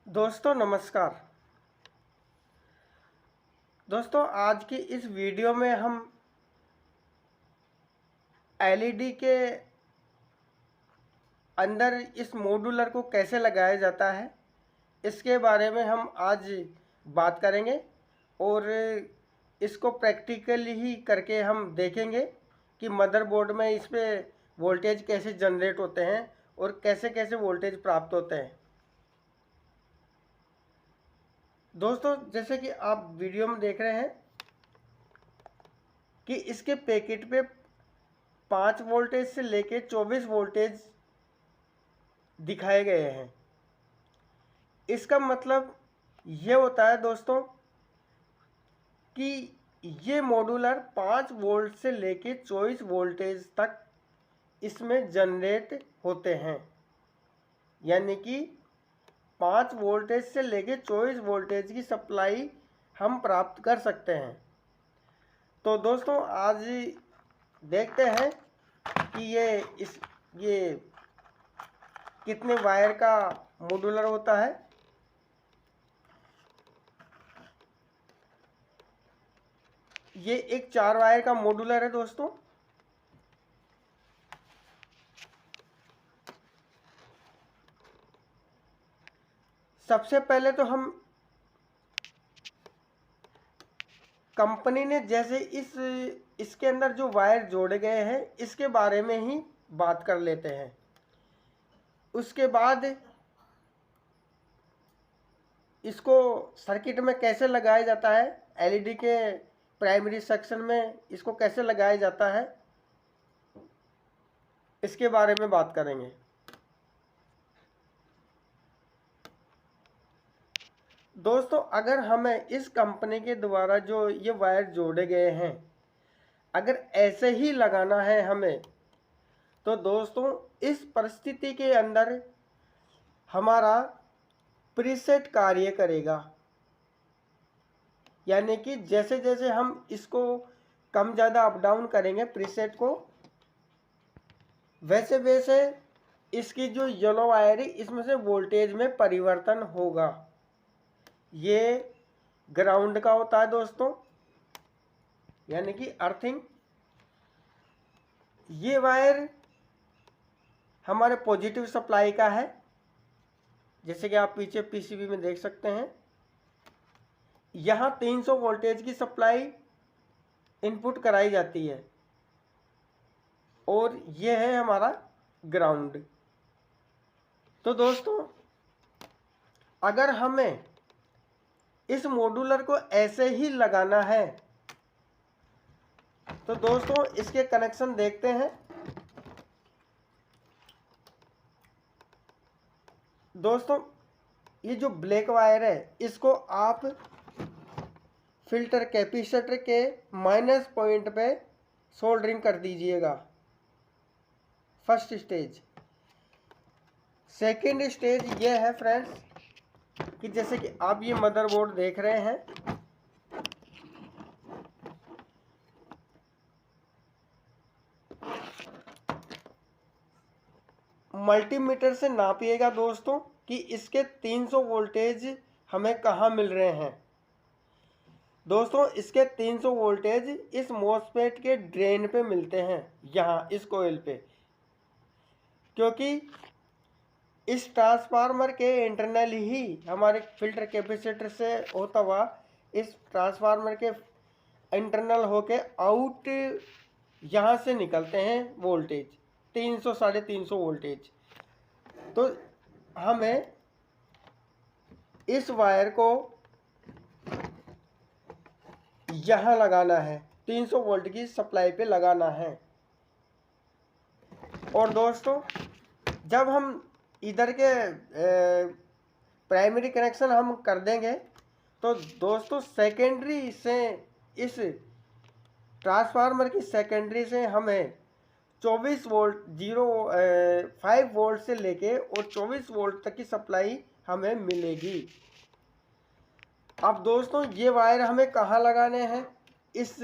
दोस्तों नमस्कार। दोस्तों आज की इस वीडियो में हम एलईडी के अंदर इस मॉड्यूलर को कैसे लगाया जाता है इसके बारे में हम आज बात करेंगे और इसको प्रैक्टिकली ही करके हम देखेंगे कि मदरबोर्ड में इस पे वोल्टेज कैसे जनरेट होते हैं और कैसे कैसे वोल्टेज प्राप्त होते हैं। दोस्तों जैसे कि आप वीडियो में देख रहे हैं कि इसके पैकेट पे 5 वोल्टेज से लेके 24 वोल्टेज दिखाए गए हैं। इसका मतलब ये होता है दोस्तों कि ये मॉड्यूलर 5 वोल्ट से लेके 24 वोल्टेज तक इसमें जनरेट होते हैं, यानी कि 5 वोल्टेज से लेके 24 वोल्टेज की सप्लाई हम प्राप्त कर सकते हैं। तो दोस्तों आज देखते हैं कि ये कितने वायर का मॉड्यूलर होता है। ये एक 4 वायर का मॉड्यूलर है दोस्तों। सबसे पहले तो हम कंपनी ने जैसे इसके अंदर जो वायर जोड़े गए हैं इसके बारे में ही बात कर लेते हैं। उसके बाद इसको सर्किट में कैसे लगाया जाता है, एलईडी के प्राइमरी सेक्शन में इसको कैसे लगाया जाता है इसके बारे में बात करेंगे। दोस्तों अगर हमें इस कंपनी के द्वारा जो ये वायर जोड़े गए हैं अगर ऐसे ही लगाना है हमें, तो दोस्तों इस परिस्थिति के अंदर हमारा प्रीसेट कार्य करेगा, यानी कि जैसे जैसे हम इसको कम ज़्यादा अप डाउन करेंगे प्रीसेट को, वैसे वैसे इसकी जो येलो वायर है इसमें से वोल्टेज में परिवर्तन होगा। ये ग्राउंड का होता है दोस्तों, यानी कि अर्थिंग। ये वायर हमारे पॉजिटिव सप्लाई का है, जैसे कि आप पीछे पीसीबी में देख सकते हैं। यहाँ 300 वोल्टेज की सप्लाई इनपुट कराई जाती है और ये है हमारा ग्राउंड। तो दोस्तों अगर हमें इस मॉड्यूलर को ऐसे ही लगाना है तो दोस्तों इसके कनेक्शन देखते हैं। दोस्तों ये जो ब्लैक वायर है इसको आप फिल्टर कैपेसिटर के माइनस पॉइंट पे सोल्डरिंग कर दीजिएगा, फर्स्ट स्टेज। सेकंड स्टेज ये है फ्रेंड्स कि जैसे कि आप ये मदरबोर्ड देख रहे हैं, मल्टीमीटर से नापिएगा दोस्तों कि इसके 300 वोल्टेज हमें कहाँ मिल रहे हैं। दोस्तों इसके 300 वोल्टेज इस मॉसफेट के ड्रेन पे मिलते हैं, यहाँ इस कोयल पे, क्योंकि इस ट्रांसफार्मर के इंटरनल ही हमारे फिल्टर कैपेसिटर से होता हुआ इस ट्रांसफार्मर के इंटरनल होके आउट यहाँ से निकलते हैं वोल्टेज 300 350 वोल्टेज। तो हमें इस वायर को यहाँ लगाना है, 300 वोल्ट की सप्लाई पे लगाना है। और दोस्तों जब हम इधर के प्राइमरी कनेक्शन हम कर देंगे तो दोस्तों सेकेंडरी से इस ट्रांसफार्मर की सेकेंडरी से हमें 24 वोल्ट 5 वोल्ट से लेके और 24 वोल्ट तक की सप्लाई हमें मिलेगी। अब दोस्तों ये वायर हमें कहाँ लगाने हैं, इस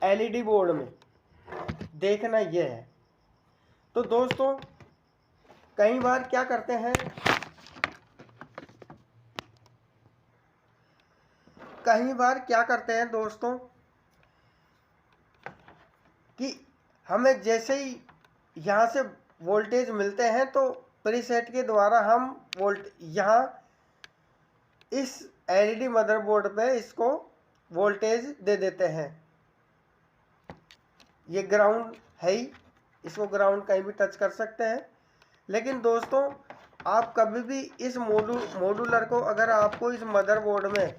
एलईडी बोर्ड में, देखना यह है। तो दोस्तों कई बार क्या करते हैं कई बार क्या करते हैं दोस्तों कि हमें जैसे ही यहाँ से वोल्टेज मिलते हैं तो प्रीसेट के द्वारा हम यहाँ इस एलईडी मदरबोर्ड पे इसको वोल्टेज दे देते हैं। ये ग्राउंड है ही, इसको ग्राउंड कहीं भी टच कर सकते हैं। लेकिन दोस्तों आप कभी भी इस मॉड्यूलर को अगर आपको इस मदरबोर्ड में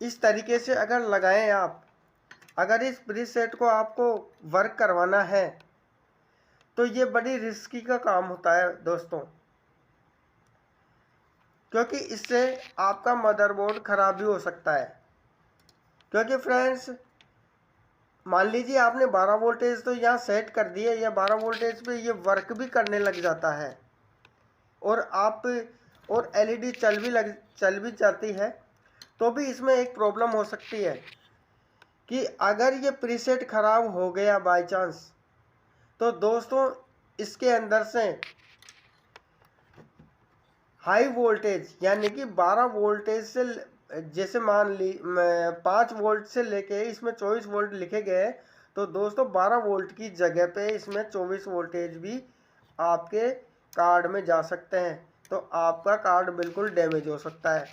इस तरीके से अगर लगाएं, आप अगर इस प्रीसेट को आपको वर्क करवाना है तो ये बड़ी रिस्की का काम होता है दोस्तों, क्योंकि इससे आपका मदरबोर्ड खराब भी हो सकता है। क्योंकि फ्रेंड्स मान लीजिए आपने 12 वोल्टेज तो यहाँ सेट कर दिए, या 12 वोल्टेज पे ये वर्क भी करने लग जाता है और एलईडी चल भी जाती है, तो भी इसमें एक प्रॉब्लम हो सकती है कि अगर ये प्रीसेट ख़राब हो गया बाय चांस, तो दोस्तों इसके अंदर से हाई वोल्टेज यानी कि 12 वोल्टेज से, जैसे मान ली 5 वोल्ट से लेके इसमें 24 वोल्ट लिखे गए, तो दोस्तों 12 वोल्ट की जगह पे इसमें 24 वोल्टेज भी आपके कार्ड में जा सकते हैं, तो आपका कार्ड बिल्कुल डैमेज हो सकता है।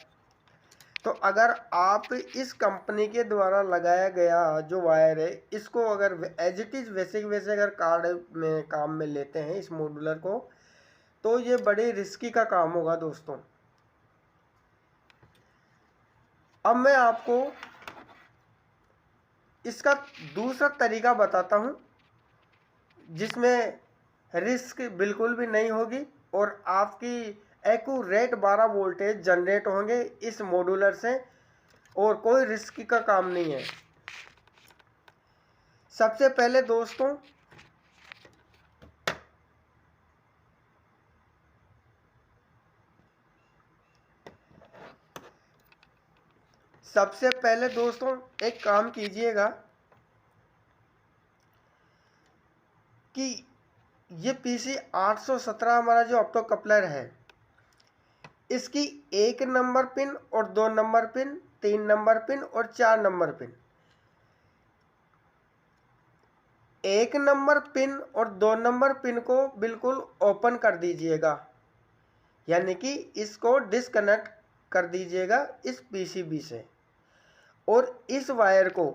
तो अगर आप इस कंपनी के द्वारा लगाया गया जो वायर है, इसको अगर एज इट इज़ वैसे वैसे अगर कार्ड में काम में लेते हैं इस मॉड्यूलर को, तो ये बड़ी रिस्की का काम होगा दोस्तों। अब मैं आपको इसका दूसरा तरीका बताता हूँ जिसमें रिस्क बिल्कुल भी नहीं होगी और आपकी एक्यूरेट 12 वोल्टेज जनरेट होंगे इस मॉड्यूलर से, और कोई रिस्क का काम नहीं है। सबसे पहले दोस्तों एक काम कीजिएगा कि ये PC 817 हमारा जो ऑप्टो कपलर है, इसकी 1 नंबर पिन और 2 नंबर पिन, 3 नंबर पिन और 4 नंबर पिन, 1 नंबर पिन और 2 नंबर पिन को बिल्कुल ओपन कर दीजिएगा, यानी कि इसको डिस्कनेक्ट कर दीजिएगा इस PCB से, और इस वायर को,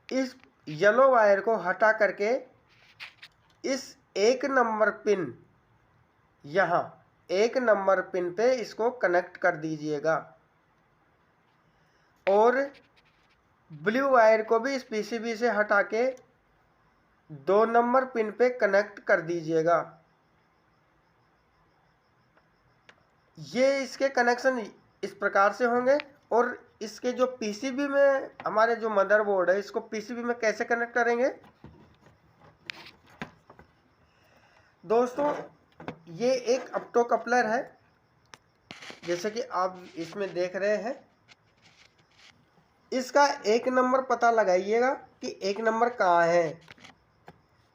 इस येलो वायर को हटा करके इस 1 नंबर पिन, यहाँ 1 नंबर पिन पे इसको कनेक्ट कर दीजिएगा, और ब्लू वायर को भी इस PCB से हटा के 2 नंबर पिन पे कनेक्ट कर दीजिएगा। ये इसके कनेक्शन इस प्रकार से होंगे। और इसके जो PCB में हमारे जो मदरबोर्ड है, इसको PCB में कैसे कनेक्ट करेंगे दोस्तों, ये एक ऑप्टो कपलर है जैसे कि आप इसमें देख रहे हैं। इसका 1 नंबर पता लगाइएगा कि 1 नंबर कहाँ है।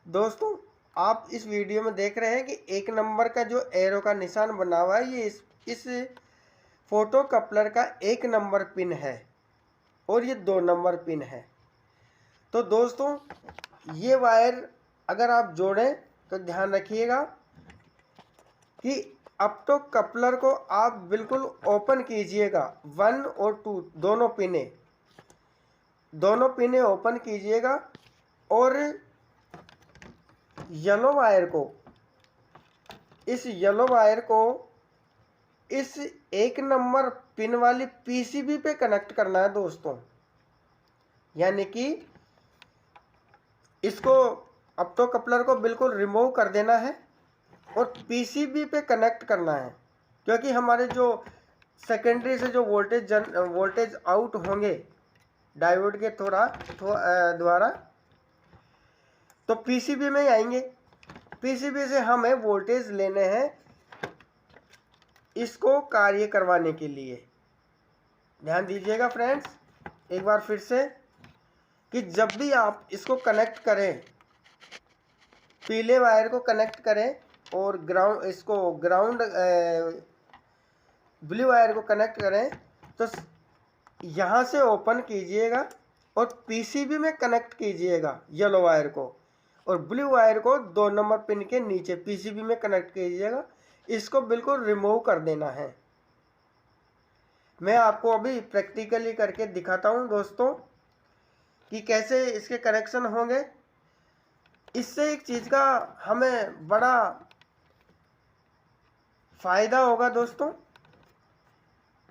दोस्तों आप इस वीडियो में देख रहे हैं कि 1 नंबर का जो एरो का निशान बना हुआ है, ये इस फोटो कपलर का 1 नंबर पिन है और ये 2 नंबर पिन है। तो दोस्तों ये वायर अगर आप जोड़ें तो ध्यान रखिएगा कि ऑप्टो कपलर को आप बिल्कुल ओपन कीजिएगा, 1 और 2 दोनों पिने ओपन कीजिएगा, और येलो वायर को इस 1 नंबर पिन वाली PCB पे कनेक्ट करना है दोस्तों, यानी कि इसको ऑप्टो कपलर को बिल्कुल रिमूव कर देना है और PCB पे कनेक्ट करना है, क्योंकि हमारे जो सेकेंडरी से जो वोल्टेज आउट होंगे डायोड के द्वारा, तो PCB में आएंगे। PCB से हमें वोल्टेज लेने हैं इसको कार्य करवाने के लिए। ध्यान दीजिएगा फ्रेंड्स एक बार फिर से कि जब भी आप इसको कनेक्ट करें, पीले वायर को कनेक्ट करें और ग्राउंड ब्लू वायर को कनेक्ट करें तो यहाँ से ओपन कीजिएगा और पीसीबी में कनेक्ट कीजिएगा येलो वायर को, और ब्लू वायर को 2 नंबर पिन के नीचे पीसीबी में कनेक्ट कीजिएगा। इसको बिल्कुल रिमूव कर देना है। मैं आपको अभी प्रैक्टिकली करके दिखाता हूँ दोस्तों कि कैसे इसके कनेक्शन होंगे। इससे एक चीज़ का हमें बड़ा फ़ायदा होगा दोस्तों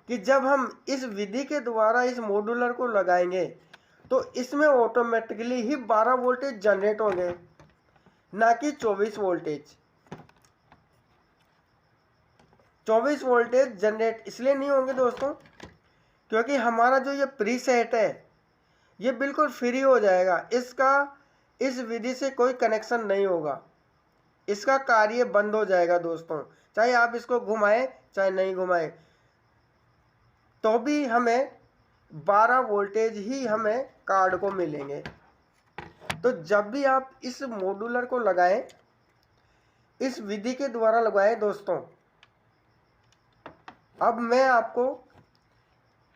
कि जब हम इस विधि के द्वारा इस मॉड्यूलर को लगाएंगे तो इसमें ऑटोमेटिकली ही 12 वोल्टेज जनरेट होंगे, ना कि 24 वोल्टेज। 24 वोल्टेज जनरेट इसलिए नहीं होंगे दोस्तों क्योंकि हमारा जो ये प्रीसेट है ये बिल्कुल फ्री हो जाएगा। इसका इस विधि से कोई कनेक्शन नहीं होगा, इसका कार्य बंद हो जाएगा दोस्तों। चाहे आप इसको घुमाएं चाहे नहीं घुमाएं तो भी हमें 12 वोल्टेज ही हमें कार्ड को मिलेंगे। तो जब भी आप इस मॉड्यूलर को लगाएं, इस विधि के द्वारा लगाएं दोस्तों। अब मैं आपको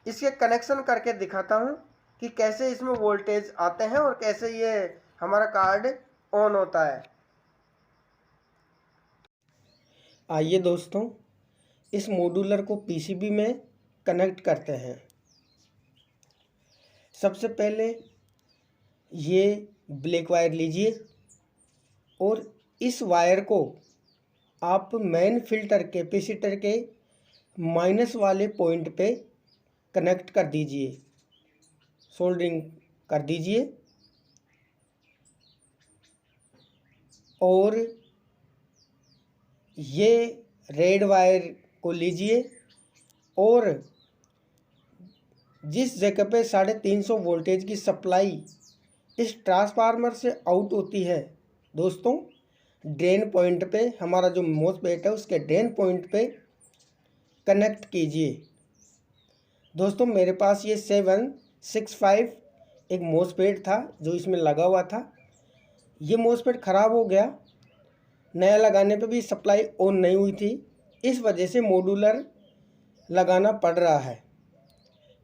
इसके कनेक्शन करके दिखाता हूं कि कैसे इसमें वोल्टेज आते हैं और कैसे ये हमारा कार्ड ऑन होता है। आइए दोस्तों इस मॉड्यूलर को पीसीबी में कनेक्ट करते हैं। सबसे पहले ये ब्लैक वायर लीजिए और इस वायर को आप मेन फिल्टर कैपेसिटर के माइनस वाले पॉइंट पे कनेक्ट कर दीजिए, सोल्डरिंग कर दीजिए। और ये रेड वायर को लीजिए और जिस जगह पे 350 वोल्टेज की सप्लाई इस ट्रांसफार्मर से आउट होती है दोस्तों, ड्रेन पॉइंट पे हमारा जो मोसफेट है उसके ड्रेन पॉइंट पे कनेक्ट कीजिए। दोस्तों मेरे पास ये 765 एक मोसफेट था जो इसमें लगा हुआ था। ये मोसफेट ख़राब हो गया, नया लगाने पे भी सप्लाई ऑन नहीं हुई थी, इस वजह से मॉड्यूलर लगाना पड़ रहा है।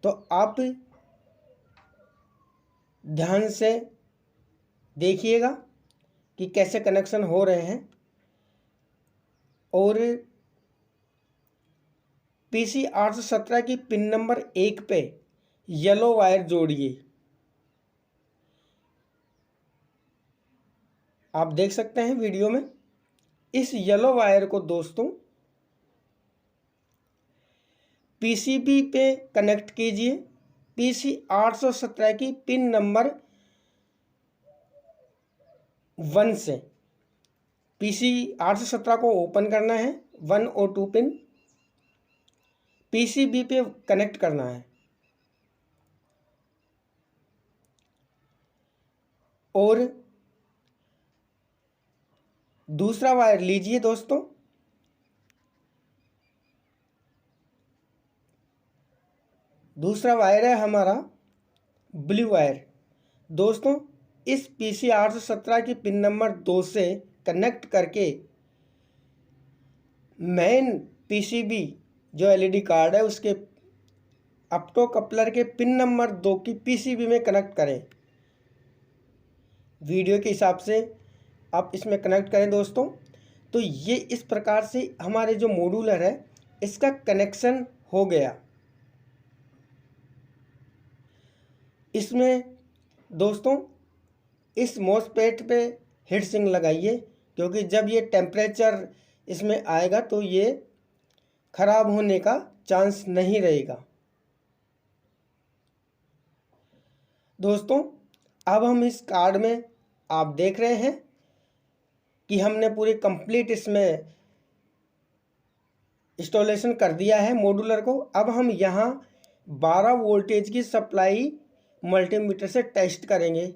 तो आप ध्यान से देखिएगा कि कैसे कनेक्शन हो रहे हैं। और PC 817 की पिन नंबर 1 पे येलो वायर जोड़िए। आप देख सकते हैं वीडियो में इस येलो वायर को दोस्तों पीसीबी पे कनेक्ट कीजिए। PC 817 की पिन नंबर 1 से PC 817 को ओपन करना है, 1 और 2 पिन पीसीबी पे कनेक्ट करना है। और दूसरा वायर लीजिए दोस्तों, दूसरा वायर है हमारा ब्लू वायर। दोस्तों इस PC 817 की पिन नंबर 2 से कनेक्ट करके मेन पीसीबी जो एलईडी कार्ड है उसके ऑप्टो कपलर के पिन नंबर 2 की पीसीबी में कनेक्ट करें। वीडियो के हिसाब से आप इसमें कनेक्ट करें दोस्तों। तो ये इस प्रकार से हमारे जो मॉड्यूलर है इसका कनेक्शन हो गया। इसमें दोस्तों इस मोसफेट पे हीट सिंक लगाइए क्योंकि जब ये टेम्परेचर इसमें आएगा तो ये ख़राब होने का चांस नहीं रहेगा। दोस्तों अब हम इस कार्ड में आप देख रहे हैं कि हमने पूरी कंप्लीट इसमें इंस्टॉलेशन कर दिया है मॉड्यूलर को। अब हम यहाँ 12 वोल्टेज की सप्लाई मल्टीमीटर से टेस्ट करेंगे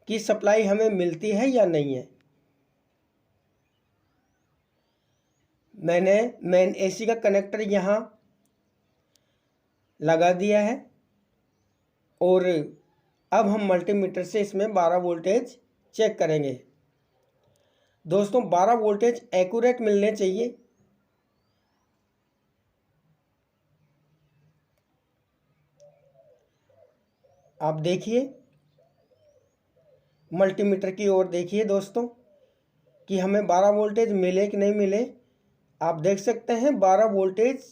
कि सप्लाई हमें मिलती है या नहीं है। मैंने मेन एसी का कनेक्टर यहाँ लगा दिया है और अब हम मल्टीमीटर से इसमें 12 वोल्टेज चेक करेंगे। दोस्तों 12 वोल्टेज एक्यूरेट मिलने चाहिए। आप देखिए मल्टीमीटर की ओर देखिए दोस्तों कि हमें 12 वोल्टेज मिले कि नहीं मिले। आप देख सकते हैं 12 वोल्टेज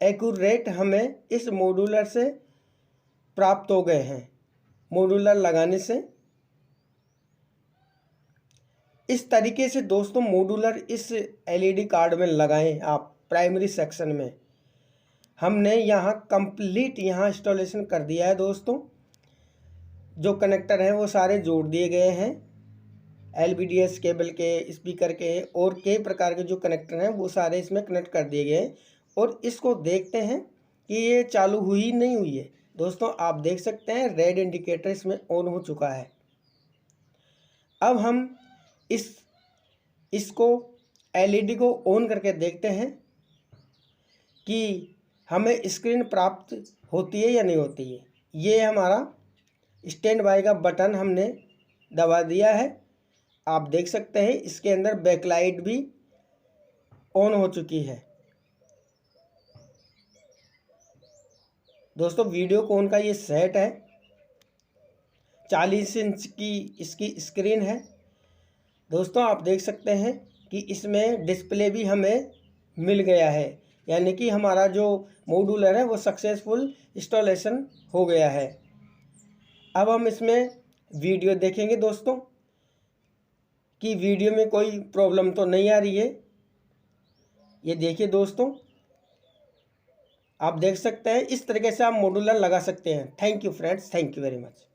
एक्यूरेट हमें इस मॉड्यूलर से प्राप्त हो गए हैं। मॉड्यूलर लगाने से इस तरीके से दोस्तों मॉड्यूलर इस एलईडी कार्ड में लगाएं आप प्राइमरी सेक्शन में। हमने यहाँ कंप्लीट यहाँ इंस्टॉलेशन कर दिया है दोस्तों। जो कनेक्टर हैं वो सारे जोड़ दिए गए हैं, LVDS केबल के, स्पीकर के और कई प्रकार के जो कनेक्टर हैं वो सारे इसमें कनेक्ट कर दिए गए हैं। और इसको देखते हैं कि ये चालू हुई नहीं हुई है। दोस्तों आप देख सकते हैं रेड इंडिकेटर इसमें ऑन हो चुका है। अब हम इसको LED को ऑन करके देखते हैं कि हमें स्क्रीन प्राप्त होती है या नहीं होती है। ये हमारा स्टैंड बाय का बटन हमने दबा दिया है। आप देख सकते हैं इसके अंदर बैकलाइट भी ऑन हो चुकी है। दोस्तों वीडियो कॉन का ये सेट है, 40 इंच की इसकी स्क्रीन है। दोस्तों आप देख सकते हैं कि इसमें डिस्प्ले भी हमें मिल गया है, यानी कि हमारा जो मॉड्यूलर है वो सक्सेसफुल इंस्टॉलेशन हो गया है। अब हम इसमें वीडियो देखेंगे दोस्तों कि वीडियो में कोई प्रॉब्लम तो नहीं आ रही है। ये देखिए दोस्तों, आप देख सकते हैं इस तरीके से आप मॉड्यूलर लगा सकते हैं। Thank you friends, thank you very much.